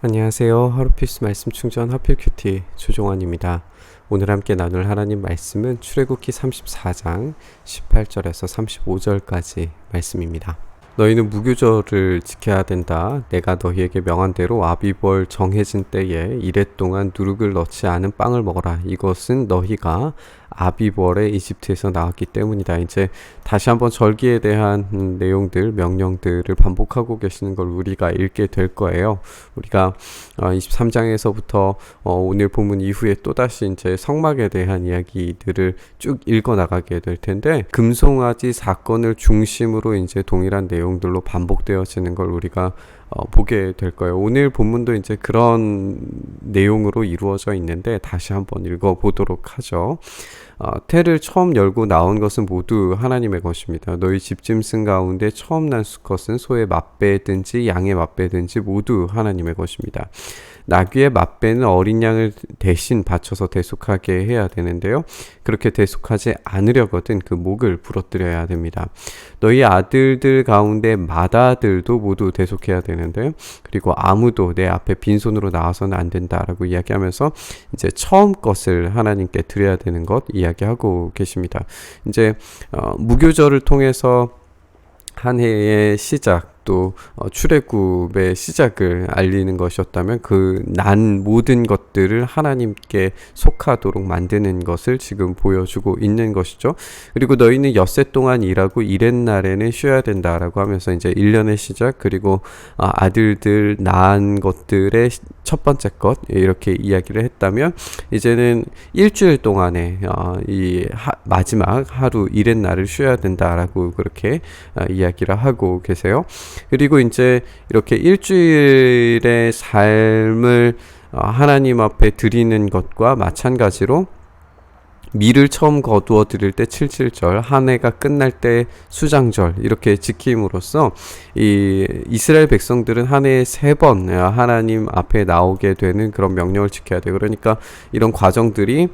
안녕하세요. 하루피스 말씀 충전 하필 큐티 조종환입니다. 오늘 함께 나눌 하나님 말씀은 출애굽기 34장 18절에서 35절까지 말씀입니다. 너희는 무교절을 지켜야 된다. 내가 너희에게 명한 대로 아비벌 정해진 때에 이레 동안 누룩을 넣지 않은 빵을 먹어라. 이것은 너희가 아비벌에 이집트에서 나왔기 때문이다. 이제 다시 한번 절기에 대한 내용들, 명령들을 반복하고 계시는 걸 우리가 읽게 될 거예요. 우리가 23장에서부터 오늘 본문 이후에 또다시 이제 성막에 대한 이야기들을 쭉 읽어 나가게 될 텐데, 금송아지 사건을 중심으로 이제 동일한 내용들로 반복되어지는 걸 우리가 보게 될 거예요. 오늘 본문도 이제 그런 내용으로 이루어져 있는데 다시 한번 읽어보도록 하죠. 태를 처음 열고 나온 것은 모두 하나님의 것입니다. 너희 집짐승 가운데 처음 난 수컷은 소의 맏배든지 양의 맏배든지 모두 하나님의 것입니다. 나귀의 맏배는 어린 양을 대신 바쳐서 대속하게 해야 되는데요. 그렇게 대속하지 않으려거든 그 목을 부러뜨려야 됩니다. 너희 아들들 가운데 맏아들도 모두 대속해야 되는데요. 그리고 아무도 내 앞에 빈손으로 나와서는 안 된다라고 이야기하면서 이제 처음 것을 하나님께 드려야 되는 것 이야기하고 계십니다. 이제 무교절을 통해서 한 해의 시작, 또 출애굽의 시작을 알리는 것이었다면 그 난 모든 것들을 하나님께 속하도록 만드는 것을 지금 보여주고 있는 것이죠. 그리고 너희는 엿새 동안 일하고 이렛날에는 쉬어야 된다라고 하면서 이제 1년의 시작, 그리고 아들들 낳은 것들의 첫 번째 것 이렇게 이야기를 했다면, 이제는 일주일 동안에 마지막 하루 이렛날을 쉬어야 된다라고 그렇게 이야기를 하고 계세요. 그리고 이제 이렇게 일주일의 삶을 하나님 앞에 드리는 것과 마찬가지로 밀을 처음 거두어 드릴 때 77절, 한 해가 끝날 때 수장절 이렇게 지킴으로써 이 이스라엘 백성들은 한 해에 3번 하나님 앞에 나오게 되는 그런 명령을 지켜야 돼요. 그러니까 이런 과정들이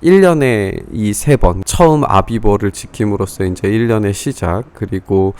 1년에 이 3번 처음 아비벌을 지킴으로써 이제 1년의 시작, 그리고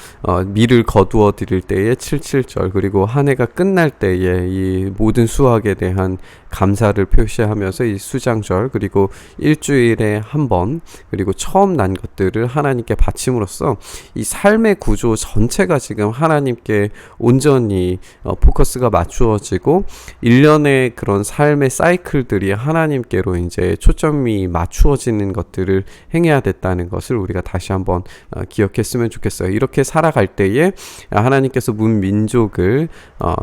밀을 거두어 드릴 때의 77절, 그리고 한 해가 끝날 때에 이 모든 수확에 대한 감사를 표시하면서 이 수장절, 그리고 일주일에 한 번, 그리고 처음 난 것들을 하나님께 바침으로써 이 삶의 구조 전체가 지금 하나님께 온전히 포커스가 맞추어지고 1년의 그런 삶의 사이클들이 하나님께로 이제 초점이 맞추어지는 것들을 행해야 됐다는 것을 우리가 다시 한번 기억했으면 좋겠어요. 이렇게 살아갈 때에 하나님께서 문 민족을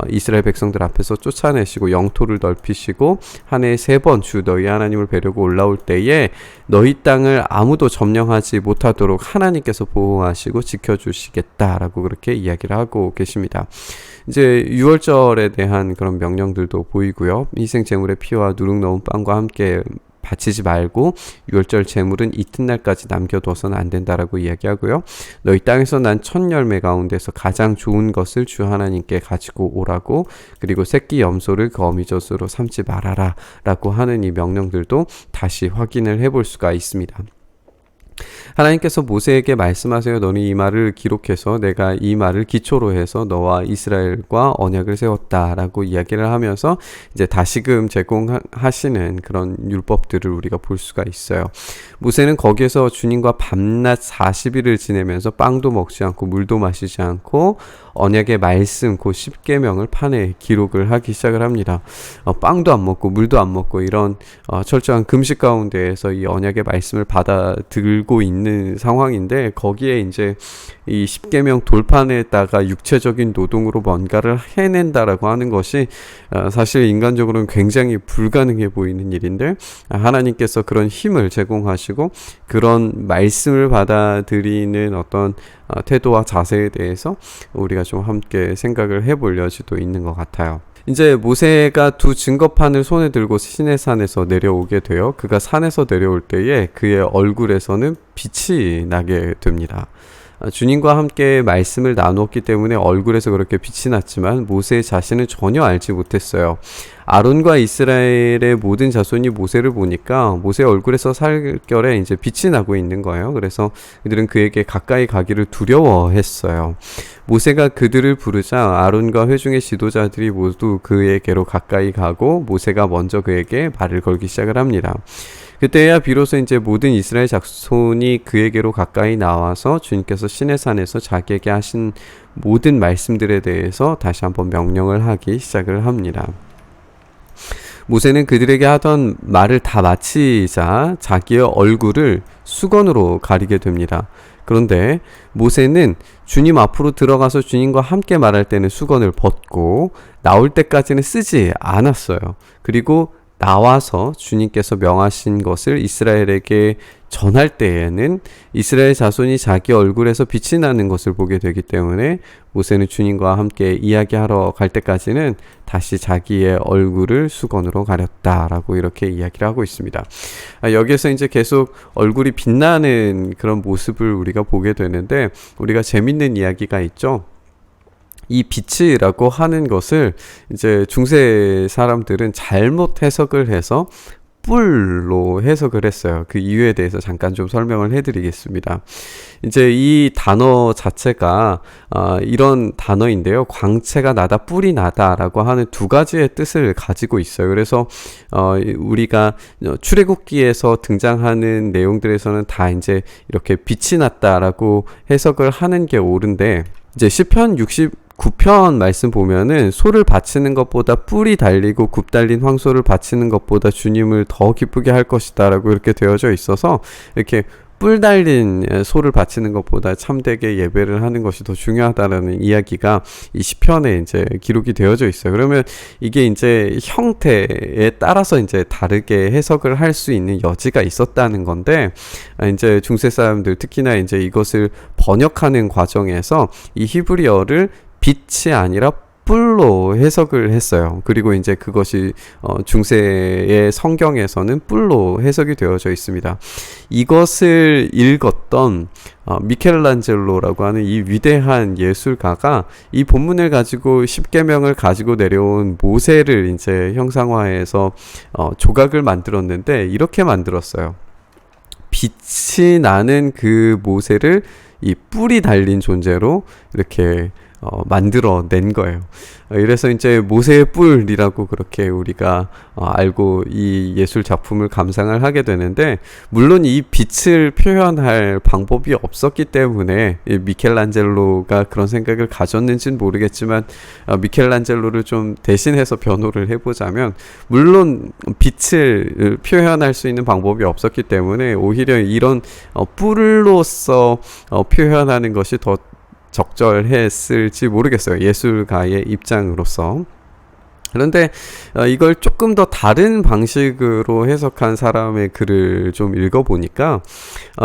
이스라엘 백성들 앞에서 쫓아내시고 영토를 넓히시고 한 해에 3번 주 너희 하나님을 뵈려고 올라올 때에 너희 땅을 아무도 점령하지 못하도록 하나님께서 보호하시고 지켜주시겠다라고 그렇게 이야기를 하고 계십니다. 이제 6월절에 대한 그런 명령들도 보이고요. 희생 제물의 피와 누룩 넣은 빵과 함께 바치지 말고 6월절 제물은 이튿날까지 남겨둬서는 안 된다라고 이야기하고요. 너희 땅에서 난 첫 열매 가운데서 가장 좋은 것을 주 하나님께 가지고 오라고, 그리고 새끼 염소를 그 어미젖으로 삼지 말아라 라고 하는 이 명령들도 다시 확인을 해볼 수가 있습니다. 하나님께서 모세에게 말씀하세요. 너는 이 말을 기록해서 내가 이 말을 기초로 해서 너와 이스라엘과 언약을 세웠다라고 이야기를 하면서 이제 다시금 제공하시는 그런 율법들을 우리가 볼 수가 있어요. 모세는 거기에서 주님과 밤낮 40일을 지내면서 빵도 먹지 않고 물도 마시지 않고 언약의 말씀 그 10계명을 판에 기록을 하기 시작을 합니다. 빵도 안 먹고 물도 안 먹고 이런 철저한 금식 가운데에서 이 언약의 말씀을 받아들고 있는 상황인데, 거기에 이제 이 10계명 돌판에다가 육체적인 노동으로 뭔가를 해낸다라고 하는 것이 사실 인간적으로는 굉장히 불가능해 보이는 일인데, 하나님께서 그런 힘을 제공하시고 그런 말씀을 받아들이는 어떤 태도와 자세에 대해서 우리가 좀 함께 생각을 해볼 여지도 있는 것 같아요. 이제 모세가 두 증거판을 손에 들고 시내산에서 내려오게 되어 그가 산에서 내려올 때에 그의 얼굴에서는 빛이 나게 됩니다. 주님과 함께 말씀을 나누었기 때문에 얼굴에서 그렇게 빛이 났지만 모세 자신은 전혀 알지 못했어요. 아론과 이스라엘의 모든 자손이 모세를 보니까 모세 얼굴에서 살결에 이제 빛이 나고 있는 거예요. 그래서 그들은 그에게 가까이 가기를 두려워했어요. 모세가 그들을 부르자 아론과 회중의 지도자들이 모두 그에게로 가까이 가고 모세가 먼저 그에게 말을 걸기 시작을 합니다. 그때야 비로소 이제 모든 이스라엘 자손이 그에게로 가까이 나와서 주님께서 시내산에서 자기에게 하신 모든 말씀들에 대해서 다시 한번 명령을 하기 시작을 합니다. 모세는 그들에게 하던 말을 다 마치자 자기의 얼굴을 수건으로 가리게 됩니다. 그런데 모세는 주님 앞으로 들어가서 주님과 함께 말할 때는 수건을 벗고 나올 때까지는 쓰지 않았어요. 그리고 나와서 주님께서 명하신 것을 이스라엘에게 전할 때에는 이스라엘 자손이 자기 얼굴에서 빛이 나는 것을 보게 되기 때문에 모세는 주님과 함께 이야기하러 갈 때까지는 다시 자기의 얼굴을 수건으로 가렸다라고 이렇게 이야기를 하고 있습니다. 여기에서 이제 계속 얼굴이 빛나는 그런 모습을 우리가 보게 되는데 우리가 재밌는 이야기가 있죠. 이 빛이라고 하는 것을 이제 중세 사람들은 잘못 해석을 해서 뿔로 해석을 했어요. 그 이유에 대해서 잠깐 좀 설명을 해드리겠습니다. 이제 이 단어 자체가 이런 단어인데요. 광채가 나다, 뿔이 나다라고 하는 두 가지의 뜻을 가지고 있어요. 그래서 우리가 출애굽기에서 등장하는 내용들에서는 다 이제 이렇게 빛이 났다라고 해석을 하는 게 옳은데 이제 시편 9편 말씀 보면은 소를 바치는 것보다 뿔이 달리고 굽 달린 황소를 바치는 것보다 주님을 더 기쁘게 할 것이다 라고 이렇게 되어져 있어서 이렇게 뿔 달린 소를 바치는 것보다 참되게 예배를 하는 것이 더 중요하다라는 이야기가 이 시편에 이제 기록이 되어져 있어요. 그러면 이게 이제 형태에 따라서 이제 다르게 해석을 할 수 있는 여지가 있었다는 건데 이제 중세 사람들 특히나 이제 이것을 번역하는 과정에서 이 히브리어를 빛이 아니라 뿔로 해석을 했어요. 그리고 이제 그것이 중세의 성경에서는 뿔로 해석이 되어져 있습니다. 이것을 읽었던 미켈란젤로라고 하는 이 위대한 예술가가 이 본문을 가지고 십계명을 가지고 내려온 모세를 이제 형상화해서 조각을 만들었는데 이렇게 만들었어요. 빛이 나는 그 모세를 이 뿔이 달린 존재로 이렇게 만들어낸 거예요. 이래서 이제 모세의 뿔이라고 그렇게 우리가 알고 이 예술 작품을 감상을 하게 되는데 물론 이 빛을 표현할 방법이 없었기 때문에 미켈란젤로가 그런 생각을 가졌는지는 모르겠지만 미켈란젤로를 좀 대신해서 변호를 해보자면 물론 빛을 표현할 수 있는 방법이 없었기 때문에 오히려 이런 뿔로서 표현하는 것이 더 적절했을지 모르겠어요. 예술가의 입장으로서. 그런데 이걸 조금 더 다른 방식으로 해석한 사람의 글을 좀 읽어보니까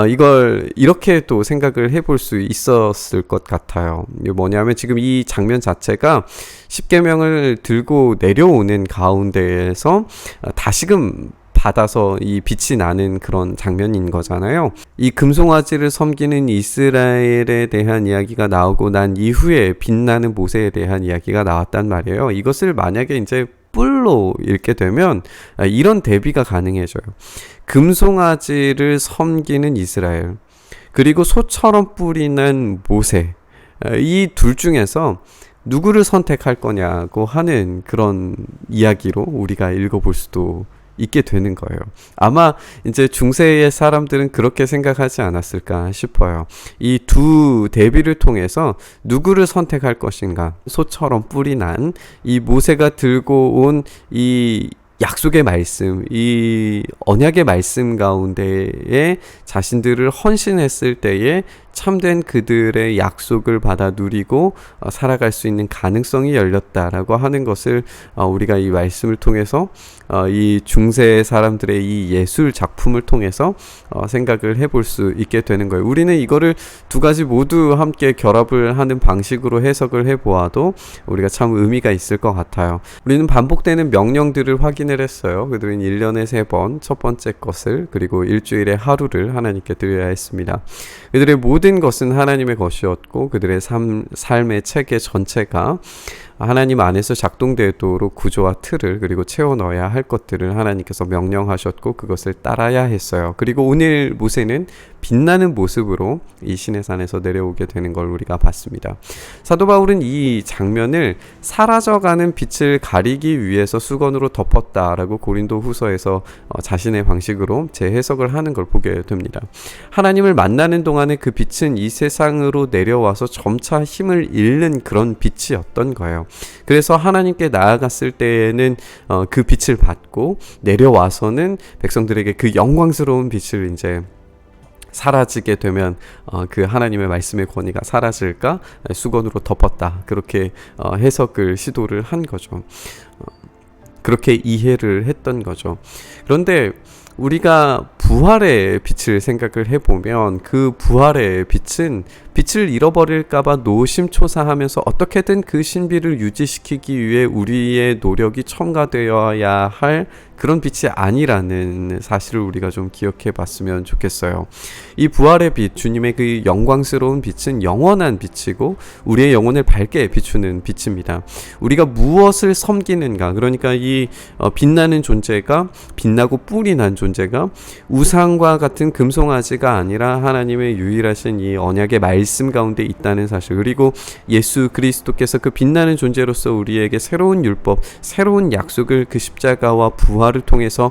이걸 이렇게 또 생각을 해볼 수 있었을 것 같아요. 뭐냐면 지금 이 장면 자체가 십계명을 들고 내려오는 가운데에서 다시금 받아서 이 빛이 나는 그런 장면인 거잖아요. 이 금송아지를 섬기는 이스라엘에 대한 이야기가 나오고 난 이후에 빛나는 모세에 대한 이야기가 나왔단 말이에요. 이것을 만약에 이제 뿔로 읽게 되면 이런 대비가 가능해져요. 금송아지를 섬기는 이스라엘 그리고 소처럼 뿔이 난 모세 이 둘 중에서 누구를 선택할 거냐고 하는 그런 이야기로 우리가 읽어볼 수도 있게 되는 거예요. 아마 이제 중세의 사람들은 그렇게 생각하지 않았을까 싶어요. 이 두 대비를 통해서 누구를 선택할 것인가. 소처럼 뿔이 난 이 모세가 들고 온 이 약속의 말씀, 이 언약의 말씀 가운데에 자신들을 헌신했을 때에 참된 그들의 약속을 받아 누리고 살아갈 수 있는 가능성이 열렸다라고 하는 것을 우리가 이 말씀을 통해서 이 중세 사람들의 이 예술 작품을 통해서 생각을 해볼 수 있게 되는 거예요. 우리는 이거를 두 가지 모두 함께 결합을 하는 방식으로 해석을 해보아도 우리가 참 의미가 있을 것 같아요. 우리는 반복되는 명령들을 확인을 했어요. 그들은 1년에 3번 첫 번째 것을 그리고 일주일에 하루를 하나님께 드려야 했습니다. 그들의 모든 모든 것은 하나님의 것이었고 그들의 삶의 체계 전체가 하나님 안에서 작동되도록 구조와 틀을 그리고 채워 넣어야 할 것들을 하나님께서 명령하셨고 그것을 따라야 했어요. 그리고 오늘 모세는 빛나는 모습으로 이 시내산에서 내려오게 되는 걸 우리가 봤습니다. 사도 바울은 이 장면을 사라져가는 빛을 가리기 위해서 수건으로 덮었다라고 고린도 후서에서 자신의 방식으로 재해석을 하는 걸 보게 됩니다. 하나님을 만나는 동안에 그 빛은 이 세상으로 내려와서 점차 힘을 잃는 그런 빛이었던 거예요. 그래서 하나님께 나아갔을 때에는 그 빛을 받고 내려와서는 백성들에게 그 영광스러운 빛을 이제 사라지게 되면 그 하나님의 말씀의 권위가 사라질까? 수건으로 덮었다. 그렇게 해석을 시도를 한 거죠. 그렇게 이해를 했던 거죠. 그런데 우리가 부활의 빛을 생각을 해보면 그 부활의 빛은 빛을 잃어버릴까봐 노심초사하면서 어떻게든 그 신비를 유지시키기 위해 우리의 노력이 첨가되어야 할 그런 빛이 아니라는 사실을 우리가 좀 기억해 봤으면 좋겠어요. 이 부활의 빛, 주님의 그 영광스러운 빛은 영원한 빛이고 우리의 영혼을 밝게 비추는 빛입니다. 우리가 무엇을 섬기는가, 그러니까 이 빛나는 존재가, 빛나고 뿔이 난 존재가 우상과 같은 금송아지가 아니라 하나님의 유일하신 이 언약의 말씀 가운데 있다는 사실, 그리고 예수 그리스도께서 그 빛나는 존재로서 우리에게 새로운 율법, 새로운 약속을 그 십자가와 부활을 통해서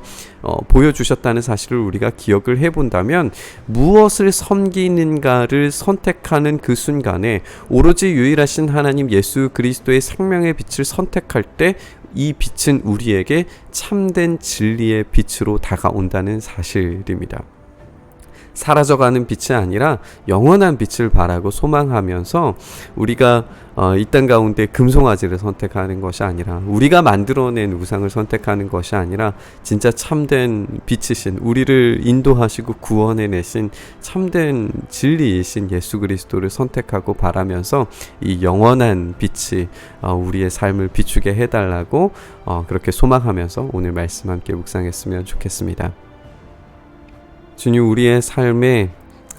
보여주셨다는 사실을 우리가 기억을 해본다면 무엇을 섬기는가를 선택하는 그 순간에 오로지 유일하신 하나님 예수 그리스도의 생명의 빛을 선택할 때 이 빛은 우리에게 참된 진리의 빛으로 다가온다는 사실입니다. 사라져가는 빛이 아니라 영원한 빛을 바라고 소망하면서 우리가 이 땅 가운데 금송아지를 선택하는 것이 아니라, 우리가 만들어낸 우상을 선택하는 것이 아니라 진짜 참된 빛이신, 우리를 인도하시고 구원해내신 참된 진리이신 예수 그리스도를 선택하고 바라면서 이 영원한 빛이 우리의 삶을 비추게 해달라고 그렇게 소망하면서 오늘 말씀 함께 묵상했으면 좋겠습니다. 주님, 우리의 삶에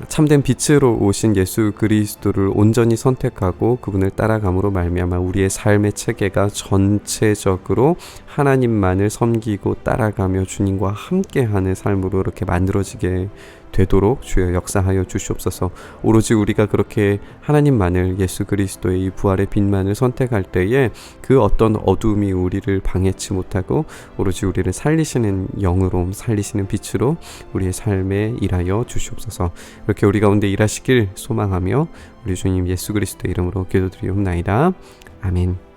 참된 빛으로 오신 예수 그리스도를 온전히 선택하고 그분을 따라감으로 말미암아 우리의 삶의 체계가 전체적으로 하나님만을 섬기고 따라가며 주님과 함께하는 삶으로 이렇게 만들어지게 되도록 주여 역사하여 주시옵소서. 오로지 우리가 그렇게 하나님만을, 예수 그리스도의 이 부활의 빛만을 선택할 때에 그 어떤 어둠이 우리를 방해치 못하고 오로지 우리를 살리시는 영으로, 살리시는 빛으로 우리의 삶에 일하여 주시옵소서. 이렇게 우리 가운데 일하시길 소망하며 우리 주님 예수 그리스도의 이름으로 기도드리옵나이다. 아멘.